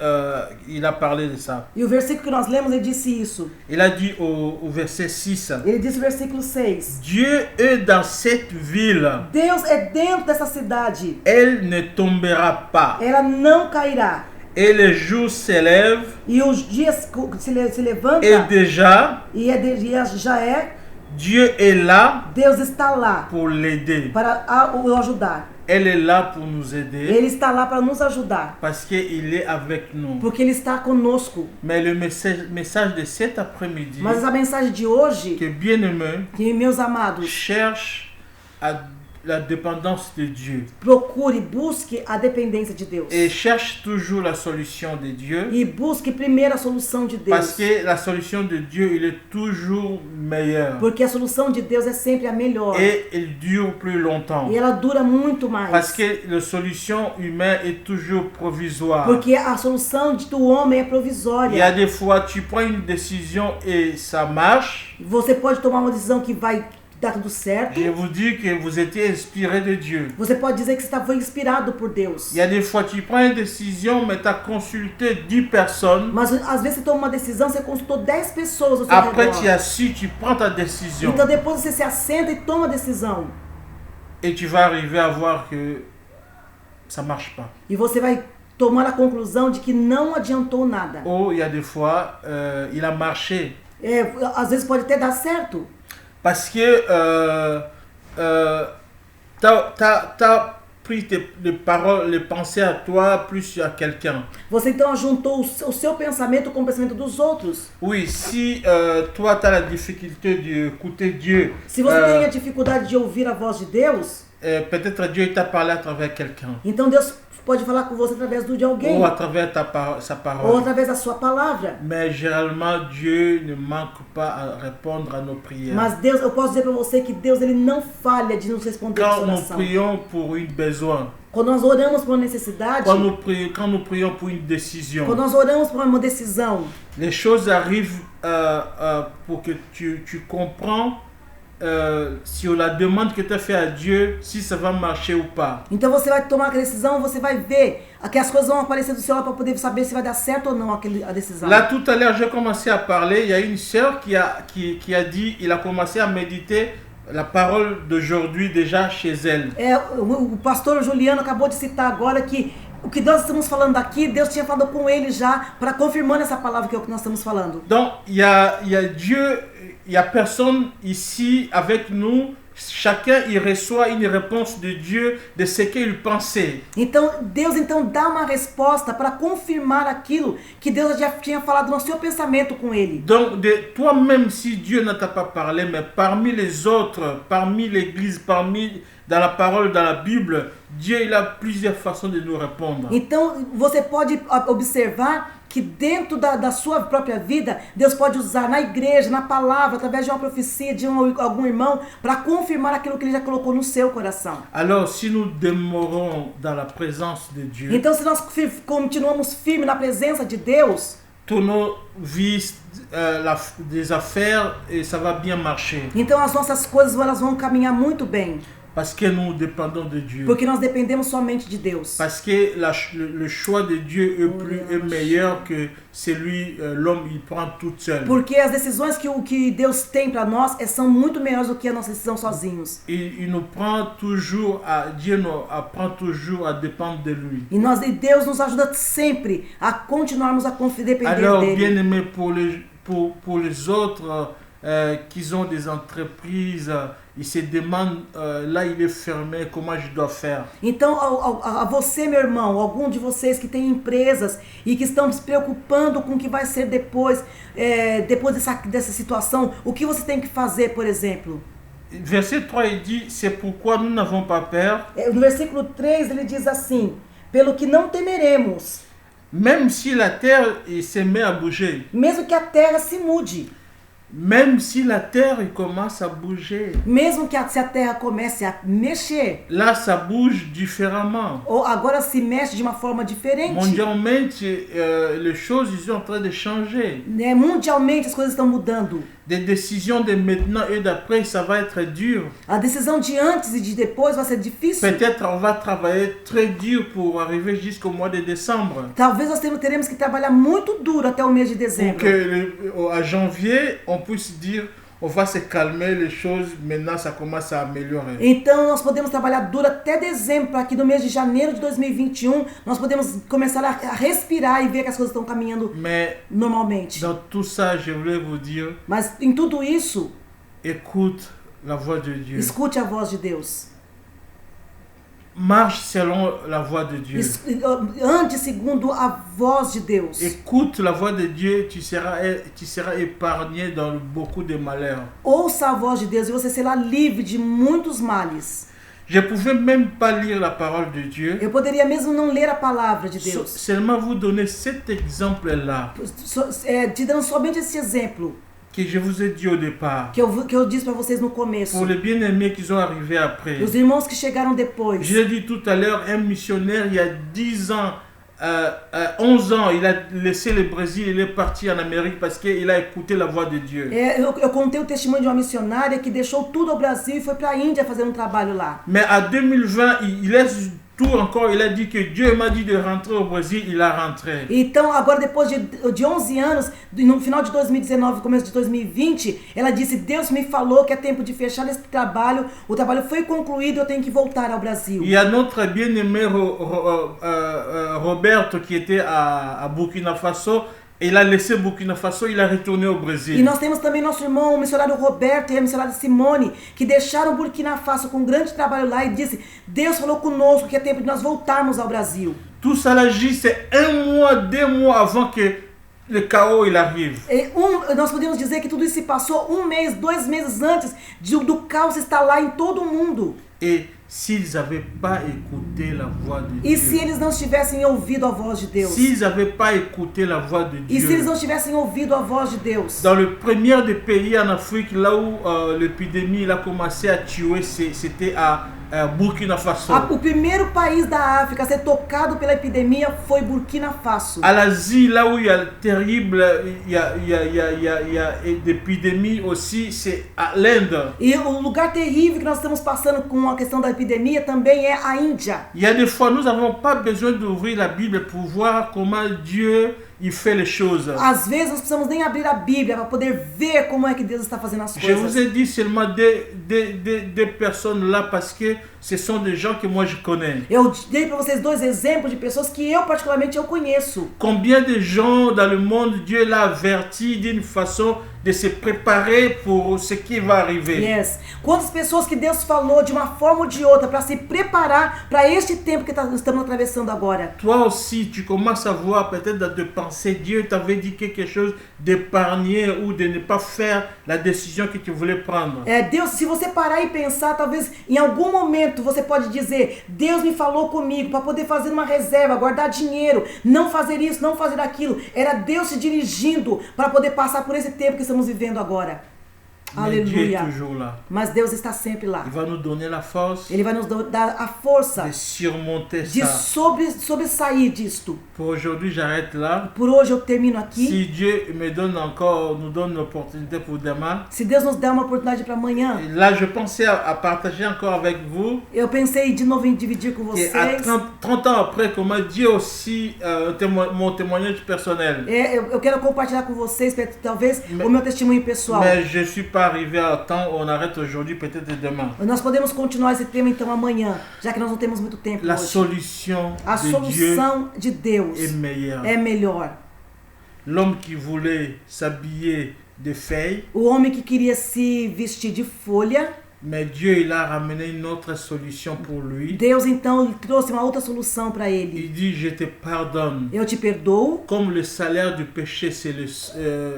il a parlé de ça. E o versículo que nós lemos, ele disse isso. Il a dit au verset 6, Ele disse no versículo 6. Dieu est dans cette ville. Deus é dentro dessa cidade. Elle ne tombera pas. Ela não cairá. Et les jours s'élèvent. E os dias se levantam. Et déjà, Já é. Dieu est là. Deus está lá. Pour l'aider. Para o ajudar. Elle est là pour nous aider. Ele está lá para nos ajudar. Parce qu'il est avec nous. Porque ele está conosco. Mais le message de cet après-midi. Mas a mensagem de hoje. Que bien-aimés. Que meus amados. Cherche la dépendance de Dieu. Procure, busque a dependência de Deus. Et cherche toujours la solution de Dieu. E busque primeiro a solução de Deus. Parce que la solution de Dieu, il est toujours meilleure. Porque a solução de Deus é sempre a melhor. Et elle dure plus longtemps. E ela dura muito mais. Parce que la solution humaine est toujours provisoire. Porque a solução do homem é provisória. Il y a des fois, tu prends une décision et ça marche. Você pode tomar uma decisão que vai dar tudo certo. Je vous dis que vous étiez inspiré de Dieu. Você pode dizer que você foi inspirado por Deus. Il y a des fois tu prends une décision mais tu as consulté 10 personnes. Mas às vezes você toma uma decisão, você consultou 10 pessoas ao seu Après redor. tu es assis, tu prends ta décision. Então depois você se assenta e toma a decisão. Et tu vas arriver à voir que ça marche pas. E você vai tomar a conclusão de que não adiantou nada. Ou il y a des fois il a marché. Às vezes pode até dar certo. Parce que t'as pris les paroles, les pensées à toi plus à quelqu'un. Você então juntou o seu pensamento com o pensamento dos outros. Oui, si toi tu as la difficulté d'écouter Dieu. Se você tem a dificuldade de ouvir a voz de Deus, peut-être Dieu t'a parlé à travers quelqu'un. Então Deus pode falar com você através de alguém. Ou à travers sa parole. Ou através da sua palavra. Mais généralement Dieu ne manque pas à répondre à nos prières. Mas Deus, eu posso dizer para você que Deus ele não falha de nos responder Quand à nous oração. prions pour une besoin. Quando nós oramos por uma necessidade. Quand nous prions pour une décision. Quando nós oramos por uma decisão. Les choses arrivent pour que tu comprends. Sur la demande que tu as fait à Dieu, si ça va marcher ou pas. Então você vai tomar a decisão, você vai ver que as coisas vão aparecer do seu lado para poder saber se vai dar certo ou não a decisão. Là tout à l'heure j'ai commencé à parler, il y a une sœur qui a dit, il a commencé à méditer la parole d'aujourd'hui déjà chez elle. O pastor Juliano acabou de citar agora que o que nós estamos falando aqui, Deus tinha falado com ele já para confirmando essa palavra que é o que nós estamos falando. Donc il y a Dieu, il y a personne ici avec nous. Chacun il reçoit une réponse de Dieu de ce qu'il pensait. Então Deus dá uma resposta para confirmar aquilo que Deus já tinha falado no seu pensamento com ele. Donc de toi-même, si Dieu ne t'a pas parlé, mais parmi les autres, parmi l'église, dans la parole, dans la Bible, Dieu il a plusieurs façons de nous répondre. Então você pode observar que dentro da sua própria vida, Deus pode usar na igreja, na palavra, através de uma profecia, de algum irmão, para confirmar aquilo que ele já colocou no seu coração. Alors, si nous demeurons dans la présence de Dieu, então se nós continuamos firmes na presença de Deus, toutes nos vies, des affaires, et ça va bien marcher. Então as nossas coisas elas vão caminhar muito bem. Parce que nous dépendons de Dieu. Porque nós dependemos somente de Deus. Parce que le choix de Dieu est meilleur que celui l'homme il prend toute seule. Porque as decisões que Deus tem para nós são muito melhores do que a nossa decisão sozinhos. Il nous prend toujours Dieu nous apprend toujours à dépendre de lui. E Deus nos ajuda sempre a continuarmos a depender Alors, dele. bien-aimé, pour les autres qui ont des entreprises, ils se demandent, là il est fermé, comment je dois faire? Então, a você, meu irmão, algum de vocês que tem empresas e que estão se preocupando com o que vai ser depois, depois dessa situação, o que você tem que fazer, por exemplo? Verset 3, il dit, c'est pourquoi nous n'avons pas peur, No versículo 3 ele diz assim: pelo que não temeremos, même si la terre se met à bouger. mesmo que a terra se mude, Même si la terre il commence à bouger. mesmo que se a terra comece a mexer, Là, ça bouge différemment. ou agora se mexe de uma forma diferente, Mondialmente, les choses ils sont en train de changer. né? Mundialmente as coisas estão mudando. Des décisions de maintenant et d'après, ça va être dur. A decisão de antes e de depois vai ser difícil. Peut-être on va travailler très dur pour arriver jusqu'au mois de décembre. Talvez nós teremos que trabalhar muito duro até o mês de Pour dezembro. que à janvier, on puisse dire, on va se calmer, les choses, maintenant ça commence à améliorer. Então nós podemos trabalhar duro até dezembro, para que no mês de janeiro de 2021 nós podemos começar a respirar e ver que as coisas estão caminhando Mais normalmente. dans tout ça, je voulais vous dire, Mas em tudo isso, écoute la voix de Dieu. escute a voz de Deus. Marche selon la voix de Dieu. Ande segundo a voz de Deus. Écoute la voix de Dieu, tu seras épargné dans beaucoup de malheurs. Ouça a voz de Deus e você será livre de muitos males. Je ne pouvais même pas lire la parole de Dieu. Eu poderia mesmo não ler a palavra de Deus. Seulement vous donner cet exemple-là Te dando somente esse exemplo que je vous ai dit au départ. que eu disse para vocês no começo. Pour les bien-aimés qui sont arrivés après. Os irmãos que chegaram depois. Je l'ai dit tout à l'heure, un missionnaire il y a 10 ans, 11 ans, il a laissé le Brésil, il est parti en Amérique parce qu'il a écouté la voix de Dieu. Eu contei o testemunho de uma missionária que deixou tudo ao Brasil e foi para a Índia fazer um trabalho lá. Mais en 2020, il laisse tout encore, il a dit que Dieu m'a dit de rentrer au Brésil, il a rentré. Então, agora depois de 11 anos, no final de 2019, começo de 2020, ela disse: Deus me falou que é tempo de fechar esse trabalho, o trabalho foi concluído, eu tenho que voltar ao Brasil. Il y a notre bien-aimé Roberto qui était à Burkina Faso. Il a laissé Burkina Faso, il a retourné au E Brésil. nós temos também nosso irmão, o missionário Roberto e a missionária Simone, que deixaram Burkina Faso com um grande trabalho lá e disse: Deus falou conosco que é tempo de nós voltarmos ao Brasil. Tout ça là, c'est 1 mois, 2 mois avant que le chaos il arrive. Nós podemos dizer que tudo isso se passou 1 mês, 2 meses antes do caos estar lá em todo o mundo. Et s'ils n'avaient pas écouté la voix de E se Dieu, eles não tivessem ouvido a voz de Deus? s'ils n'avaient pas écouté la voix de E se eles Dieu, não tivessem ouvido a voz de Deus? dans le premier des pays en Afrique, là où l'épidémie il a commencé à tuer, c'était à Burkina Faso. O primeiro país da África a ser tocado pela epidemia foi Burkina Faso. À l'Asie, là où il y a terrible, il y a d'épidémie aussi, c'est à l'Inde. E o lugar terrível que nós estamos passando com a questão da epidemia também é a Índia. Il y a des fois, nous n'avons pas besoin d'ouvrir la Bible pour voir comment Dieu il fait les choses. Às vezes nós precisamos nem abrir a Bíblia para poder ver como é que Deus está fazendo as Je vous coisas. ai dit seulement des personnes là parce que ce sont des gens que moi je connais. Eu dei para vocês 2 exemplos de pessoas que eu particularmente eu conheço. Combien de gens dans le monde Dieu l'a averti d'une façon de se préparer pour ce qui va arriver. Yes. Quantas pessoas que Deus falou de uma forma ou de outra para se preparar para este tempo que estamos atravessando agora. Toi aussi, tu commences à voir peut-être dans tes pensées, Dieu t'avait dit quelque chose d'épargner ou de ne pas faire la décision que tu voulais prendre. Deus, se você parar e pensar, talvez em algum momento você pode dizer: Deus me falou comigo para poder fazer uma reserva, guardar dinheiro, não fazer isso, não fazer aquilo. Era Deus se dirigindo para poder passar por esse tempo que estamos vivendo agora. Mais Dieu est Aleluia. toujours là. Mas Deus está sempre lá. Il va nous donner la force Ele vai nos dar a força de surmonter de ça. sobressair disto. Pour aujourd'hui, j'arrête là. Por hoje eu termino aqui. Si Dieu nous donne l'opportunité pour demain. Se Deus nos der uma oportunidade para amanhã, Et là, je pensais à partager encore avec vous. eu pensei de novo em dividir com Et à vocês. 30 ans après, comment Dieu aussi, mon témoignage personnel. Eu quero compartilhar com vocês, talvez, o meu testemunho pessoal. Mais je ne suis pas arrivé à temps, on arrête aujourd'hui, peut-être demain. Nós podemos continuar esse tema então amanhã, já que nós não temos muito tempo La hoje. solution A de Dieu solução de Deus est meilleure. é melhor. l'homme qui voulait s'habiller de feuilles, o homem que queria se vestir de folha. mais Dieu il a ramené une autre solution pour lui. Deus então trouxe uma outra solução para ele. Il dit, je te pardonne. Eu te perdoo. Comme le salaire du péché, c'est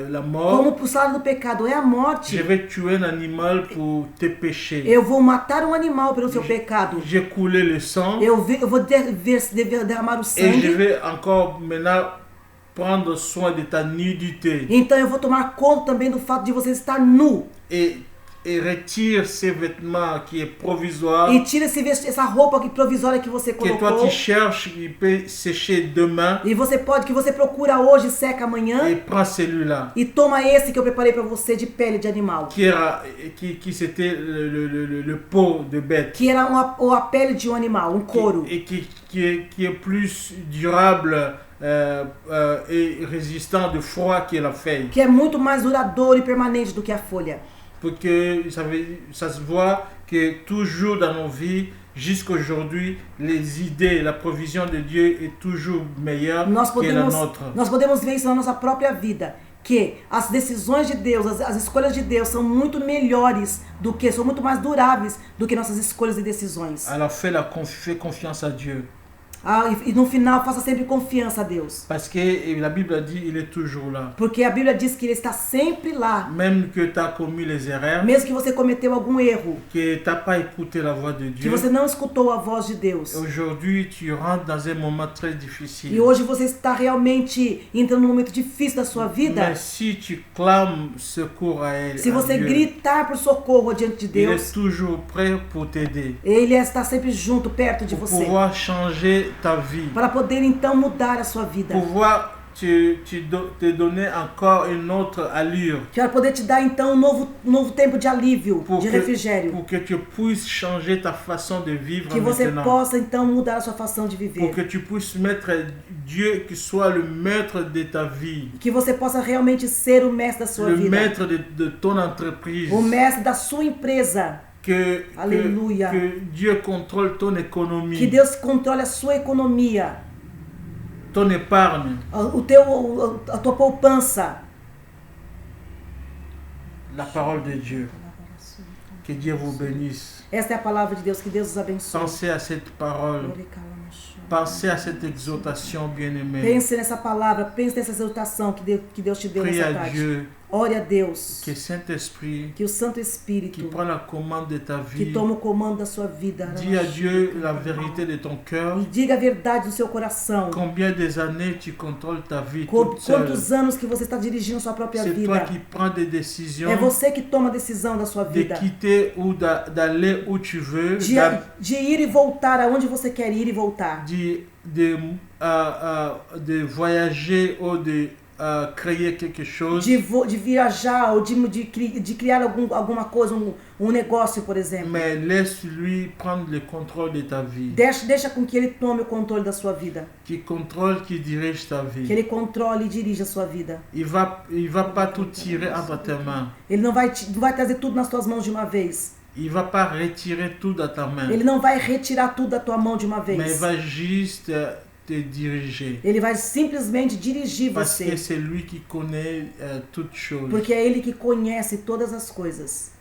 la mort, Como o salário do pecado é a morte, je vais tuer un animal pour tes péchés. eu vou matar um animal pelo seu pecado. J'ai coulé le sang Eu vou derramar o et je sangue. vais encore maintenant prendre soin de ta nudité. Então eu vou tomar conta também do fato de você estar nu. Et retire ces vêtements qui est provisoire, E tira essa roupa provisória que você que toi colocou. tu cherches, il peut sécher demain, E que você procura hoje, seca amanhã. et prends celui-là, E toma esse que eu preparei para você de pele de animal. qui c'était le peau de bête, Que era a pele de um animal, um couro. et qui est plus durable et résistant de froid que la feuille. Que é muito mais duradouro e permanente do que a folha. Porque ça se voit que toujours dans nos vies, jusqu'aujourd'hui, les idées, la provision de Dieu est toujours meilleure que la nôtre. Nós podemos ver isso na nossa própria vida. Que as decisões de Deus, as escolhas de Deus são muito melhores são muito mais duráveis do que nossas escolhas e decisões. Alors fais confiance à Dieu. E no final, faça sempre confiança a Deus. Parce que la Bible dit il est toujours là. Porque a Bíblia diz que Ele está sempre lá. Même que tu as commis les erreurs, Mesmo que você cometeu algum erro, que tu n'as pas écouté la voix de que Dieu, você não escutou a voz de Deus. aujourd'hui tu rentres dans un moment très difficile. E hoje você está realmente entrando num momento difícil da sua vida. Mais si tu clames secours à elle, Se você à Dieu, gritar por socorro diante de il Deus, est toujours prêt pour t'aider. Ele está sempre junto, perto de Pour você. pouvoir changer ta vie, Para poder então mudar a sua vida. pouvoir te donner encore une autre allure, Para poder te dar então um novo tempo de alívio, de refrigério. pour que tu puisses changer ta façon de vivre Que você maintenant. possa então mudar a sua fação de Pour viver. que tu puisses mettre Dieu qui soit le maître de ta vie, Que você possa realmente ser o mestre da sua le vida. maître de ton entreprise. O mestre da sua empresa. Que Alléluia. Que Dieu contrôle ton économie, Que Deus controle a sua economia. ton épargne, A tua poupança. la parole de Dieu. Que Dieu vous bénisse. Esta é a palavra de Deus. Que Deus os abençoe. Pensez à cette parole. Pensez à cette exhortation, bien-aimée. Pense nessa palavra, pense nessa exortação que Deus te deu Prie nessa à tarde. Dieu Ore a Deus. que Saint-Esprit, Que o Santo qui Espírito, prend la commande de ta que vie, toma o comando da sua vida, dis à Dieu la vérité de ton cœur. diga a verdade do seu coração. Combien des années tu contrôles ta vie toute seule? Quantos anos que você está dirigindo sua própria C'est toi vida? qui prends des décisions É você que toma a decisão da sua de vida. quitter ou d'aller où tu veux, De ir e voltar aonde você quer ir e voltar. de voyager ou de créer quelque chose. De viajar ou de criar alguma coisa, um negócio, por exemplo. Mais laisse-lui prendre le contrôle de ta vie. Deixa com que ele tome o controle da sua vida. Qui contrôle, qui dirige ta vie. Que ele controle e dirija a sua vida. Il va pas tout tirer entre tes mains. Ele não vai trazer tudo nas tuas mãos de uma vez. Il va pas retirer tout de ta main. Ele não vai retirar tudo da tua mão de uma Mais il vez. va juste te diriger. Ele vai simplesmente dirigir Parce que você. c'est lui qui connaît toutes choses. Porque é ele que conhece todas as coisas.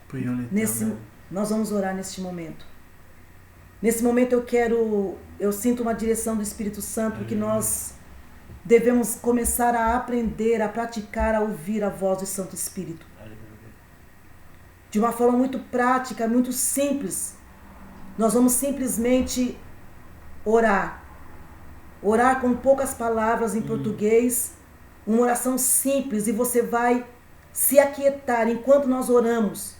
Prions l'Éternel. Nós vamos orar neste momento. Nesse momento eu sinto uma direção do Espírito Santo que nós devemos começar a aprender, a praticar, a ouvir a voz do Santo Espírito. De uma forma muito prática, muito simples. Nós vamos simplesmente orar. Orar com poucas palavras em português. Uma oração simples, e você vai se aquietar enquanto nós oramos.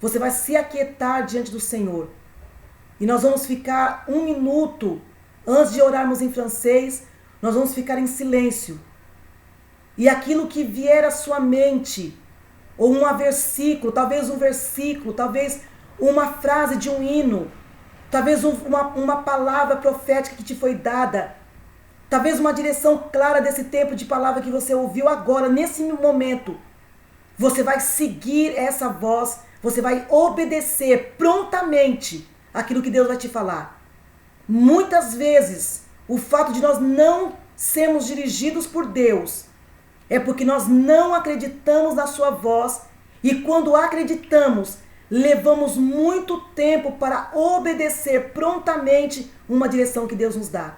Você vai se aquietar diante do Senhor. E nós vamos ficar 1 minuto, antes de orarmos em francês, nós vamos ficar em silêncio. E aquilo que vier à sua mente, ou talvez um versículo, talvez uma frase de um hino, talvez uma palavra profética que te foi dada, talvez uma direção clara desse tempo de palavra que você ouviu agora, nesse momento, você vai seguir essa voz, você vai obedecer prontamente aquilo que Deus vai te falar. Muitas vezes, o fato de nós não sermos dirigidos por Deus, é porque nós não acreditamos na sua voz e quando acreditamos, levamos muito tempo para obedecer prontamente uma direção que Deus nos dá.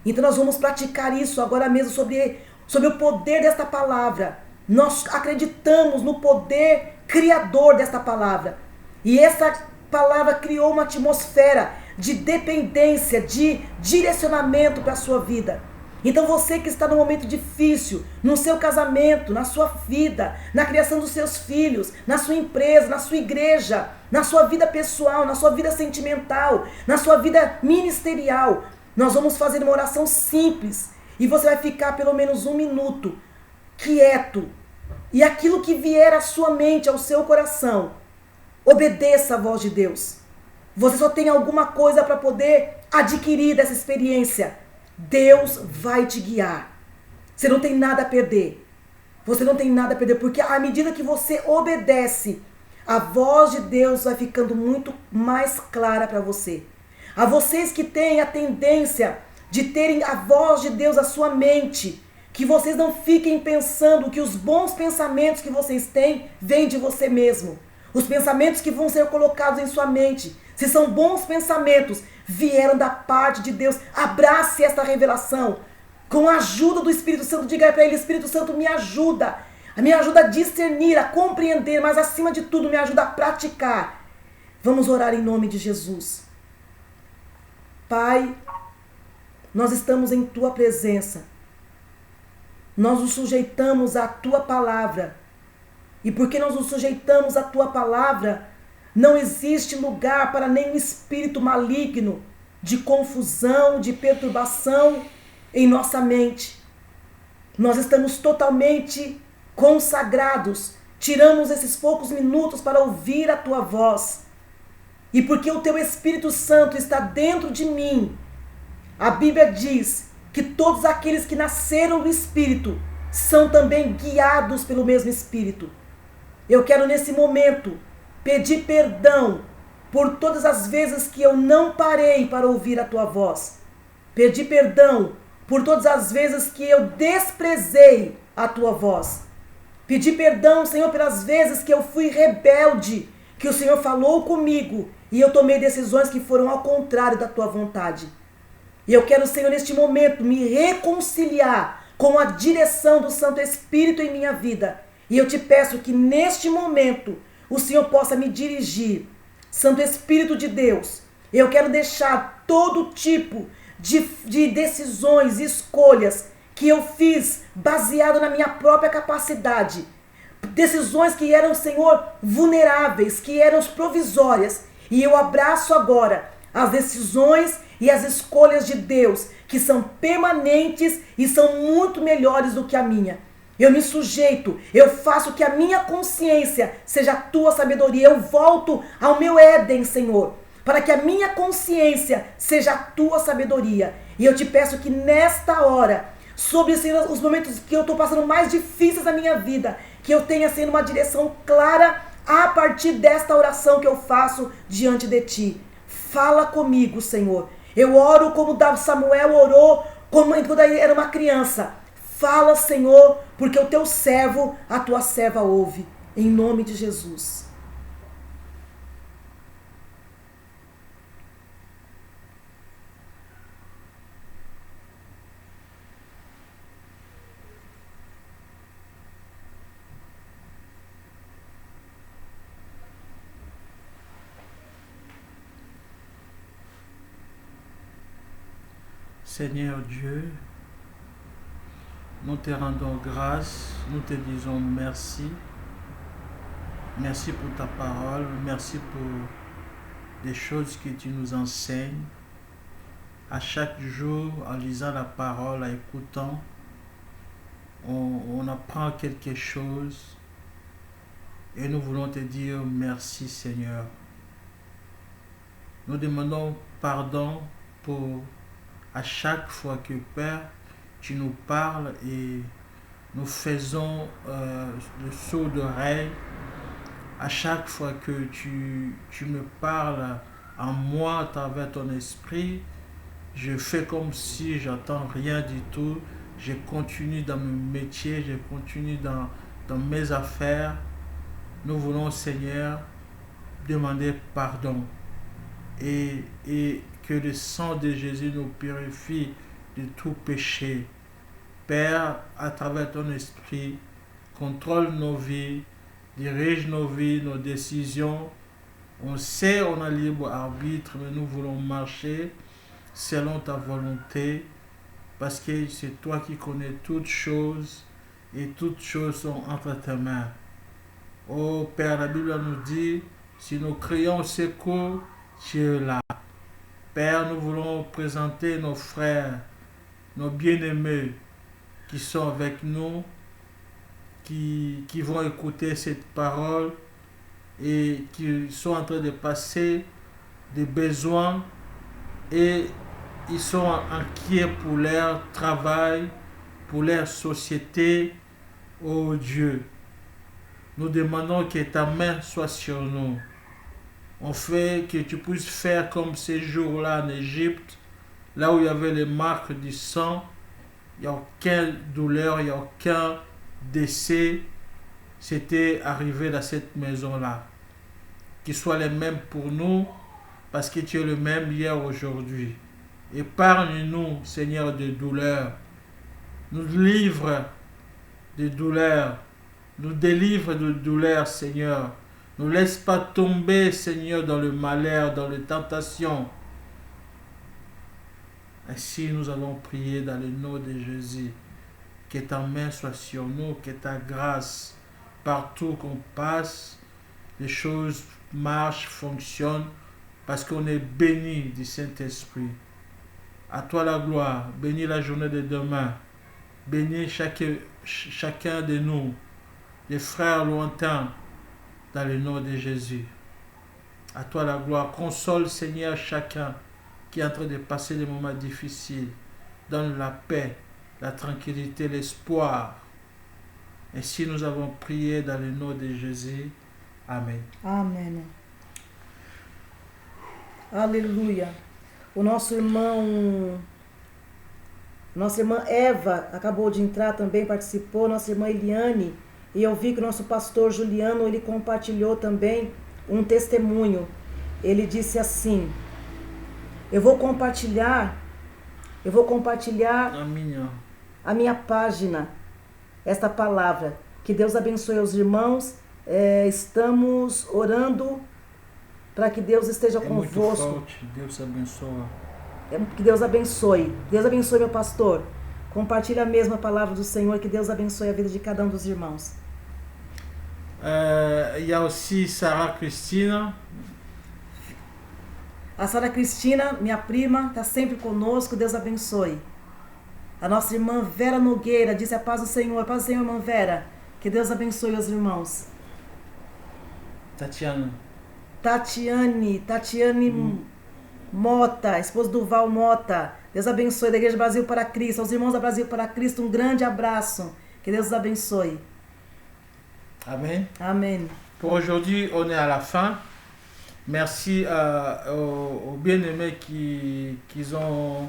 Então nós vamos praticar isso agora mesmo sobre o poder desta palavra. Nós acreditamos no poder criador desta palavra. E essa palavra criou uma atmosfera de dependência, de direcionamento para a sua vida. Então você que está num momento difícil, no seu casamento, na sua vida, na criação dos seus filhos, na sua empresa, na sua igreja, na sua vida pessoal, na sua vida sentimental, na sua vida ministerial, nós vamos fazer uma oração simples e você vai ficar pelo menos 1 minuto quieto. E aquilo que vier à sua mente, ao seu coração, obedeça a voz de Deus. Você só tem alguma coisa para poder adquirir dessa experiência. Deus vai te guiar. Você não tem nada a perder. Você não tem nada a perder, porque à medida que você obedece, a voz de Deus vai ficando muito mais clara para você. A vocês que têm a tendência de terem a voz de Deus à sua mente, que vocês não fiquem pensando que os bons pensamentos que vocês têm vêm de você mesmo. Os pensamentos que vão ser colocados em sua mente, se são bons pensamentos, vieram da parte de Deus. Abrace esta revelação. Com a ajuda do Espírito Santo, diga para ele: Espírito Santo, me ajuda a discernir, a compreender, mas acima de tudo, me ajuda a praticar. Vamos orar em nome de Jesus. Pai, nós estamos em Tua presença. Nós nos sujeitamos à Tua palavra. E porque nós nos sujeitamos à Tua palavra, não existe lugar para nenhum espírito maligno de confusão, de perturbação em nossa mente. Nós estamos totalmente consagrados. Tiramos esses poucos minutos para ouvir a Tua voz. E porque o Teu Espírito Santo está dentro de mim, a Bíblia diz que todos aqueles que nasceram do Espírito são também guiados pelo mesmo Espírito. Eu quero nesse momento pedir perdão por todas as vezes que eu não parei para ouvir a Tua voz. Pedir perdão por todas as vezes que eu desprezei a Tua voz. Pedir perdão, Senhor, pelas vezes que eu fui rebelde, que o Senhor falou comigo e eu tomei decisões que foram ao contrário da Tua vontade. E eu quero, Senhor, neste momento me reconciliar com a direção do Santo Espírito em minha vida. E eu te peço que neste momento o Senhor possa me dirigir. Santo Espírito de Deus, eu quero deixar todo tipo de decisões e escolhas que eu fiz baseado na minha própria capacidade. Decisões que eram, Senhor, vulneráveis, que eram provisórias. E eu abraço agora as decisões e as escolhas de Deus, que são permanentes e são muito melhores do que a minha. Eu me sujeito, eu faço que a minha consciência seja a Tua sabedoria. Eu volto ao meu Éden, Senhor, para que a minha consciência seja a Tua sabedoria. E eu te peço que nesta hora, sobre, Senhor, os momentos que eu estou passando mais difíceis na minha vida, que eu tenha, Senhor, uma direção clara a partir desta oração que eu faço diante de Ti. Fala comigo, Senhor. Eu oro como Samuel orou quando ele era uma criança. Fala, Senhor, porque o Teu servo, a Tua serva ouve. Em nome de Jesus. Seigneur Dieu, nous te rendons grâce, nous te disons merci. Merci pour ta parole, merci pour les choses que tu nous enseignes. À chaque jour, en lisant la parole, en écoutant, on apprend quelque chose. Et nous voulons te dire merci, Seigneur. Nous demandons pardon pour à chaque fois que, Père, tu nous parles et nous faisons le saut d'oreille. À chaque fois que tu me parles en moi à travers ton esprit, je fais comme si j'entends rien du tout. Je continue dans mes métiers, je continue dans mes affaires. Nous voulons, Seigneur, demander pardon. Et que le sang de Jésus nous purifie de tout péché. Père, à travers ton esprit, contrôle nos vies, dirige nos vies, nos décisions. On sait, on a libre arbitre, mais nous voulons marcher selon ta volonté, parce que c'est toi qui connais toutes choses, et toutes choses sont entre tes mains. Oh Père, la Bible nous dit, si nous crions au secours, tu es là. Père, nous voulons présenter nos frères, nos bien-aimés qui sont avec nous, qui vont écouter cette parole et qui sont en train de passer des besoins et ils sont inquiets pour leur travail, pour leur société. Oh Dieu, nous demandons que ta main soit sur nous. On fait que tu puisses faire comme ces jours-là en Égypte, là où il y avait les marques du sang. Il n'y a aucune douleur, il n'y a aucun décès. C'était arrivé dans cette maison-là. Qu'il soit le même pour nous, parce que tu es le même hier, aujourd'hui. Épargne-nous, Seigneur, de douleurs. Nous livre de douleurs. Nous délivre de douleurs, Seigneur. Ne laisse pas tomber, Seigneur, dans le malheur, dans les tentations. Ainsi, nous avons prié dans le nom de Jésus. Que ta main soit sur nous, que ta grâce, partout qu'on passe, les choses marchent, fonctionnent, parce qu'on est béni du Saint-Esprit. À toi la gloire, bénis la journée de demain, bénis chacun de nous, les frères lointains, dans le nom de Jésus. À toi la gloire, console Seigneur chacun qui est en train de passer des moments difficiles. Donne la paix, la tranquillité, l'espoir. Ainsi nous avons prié dans le nom de Jésus. Amém. Amém. Aleluia. Nossa irmã Eva acabou de entrar também, participou. Nossa irmã Eliane. E eu vi que o nosso pastor Juliano, ele compartilhou também um testemunho. Ele disse assim: eu vou compartilhar a minha página, esta palavra. Que Deus abençoe os irmãos. Estamos orando para que Deus esteja convosco. Deus abençoe. Que Deus abençoe. Deus abençoe, meu pastor. Compartilhe a mesma palavra do Senhor. Que Deus abençoe a vida de cada um dos irmãos. Il y a aussi Sarah Cristina. A Sara Cristina, minha prima, está sempre conosco. Deus abençoe. A nossa irmã Vera Nogueira disse a paz do Senhor. Paz do Senhor, irmã Vera. Que Deus abençoe os irmãos. Tatiane Mota, esposa do Val Mota. Deus abençoe da Igreja Brasil para Cristo. Aos irmãos da Brasil para Cristo, um grande abraço. Que Deus os abençoe. Amen. Amen. Pour aujourd'hui, on est à la fin. Merci aux bien-aimés qui ont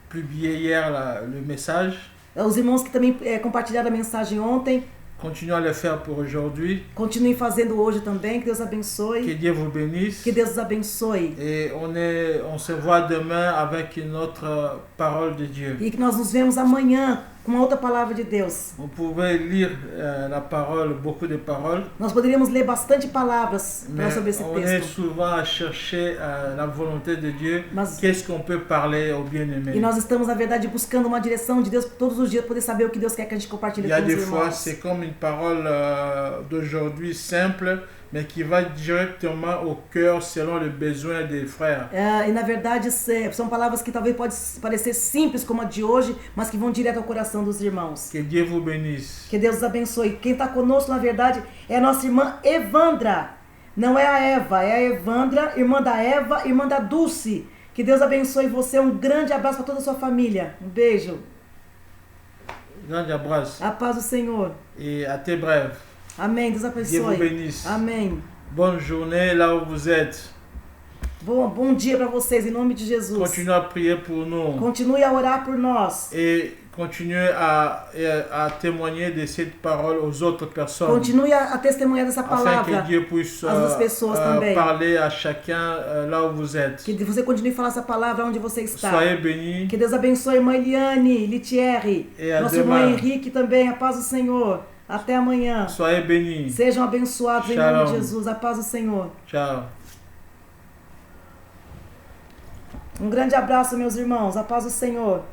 publié hier le message. Os irmãos que também compartilharam a mensagem ontem. Continuez à le faire pour aujourd'hui. Continuem fazendo hoje também. Que Deus abençoe. Que Dieu vous bénisse. Que Deus os abençoe. Et on se voit demain avec une autre parole de Dieu. E que nós nos vemos amanhã com uma outra palavra de Deus. On pouvait lire la parole, beaucoup de paroles. Nós poderíamos ler bastante palavras sobre esse texto. On texto. est souvent à chercher la volonté de Dieu. Qu'est-ce qu'on peut parler aux bien-aimés? E nós estamos, na verdade, buscando uma direção de Deus todos os dias, poder saber o que Deus quer que a gente compartilhe com os irmãos. Il y a des fois, c'est comme une parole d'aujourd'hui simple, mais qui va directement au cœur selon les besoins des frères. E na verdade são palavras que talvez pode parecer simples como a de hoje, mas que vão direto ao coração dos irmãos. Que Dieu vous bénisse. Que Deus os abençoe. Quem está conosco, na verdade, é a nossa irmã Evandra. Não é a Eva, é a Evandra, irmã da Eva, irmã da Dulce. Que Deus abençoe você. Um grande abraço para toda a sua família. Um beijo. Grande abraço. A paz do Senhor. Et à très bref. Amém. Deus abençoe. Dieu vous bénisse. Amém. Bonne journée là où vous êtes. Bom dia para vocês, em nome de Jesus. Continue à prier pour nous. Continue a orar por nós. Et continuez à témoigner de cette parole aux autres personnes. Continue a testemunhar dessa Afin palavra que Dieu puisse às outras pessoas também. parler à chacun là où vous êtes. Que você continue a falar essa palavra onde você está. Soyez bénis. Que Deus abençoe a irmã Eliane, Litieri, nosso irmão Henrique também, a paz do Senhor. Até amanhã. Soyez bénis. Sejam abençoados em Shalom. nome de Jesus. A paz do Senhor. Ciao. Um grande abraço, meus irmãos. A paz do Senhor.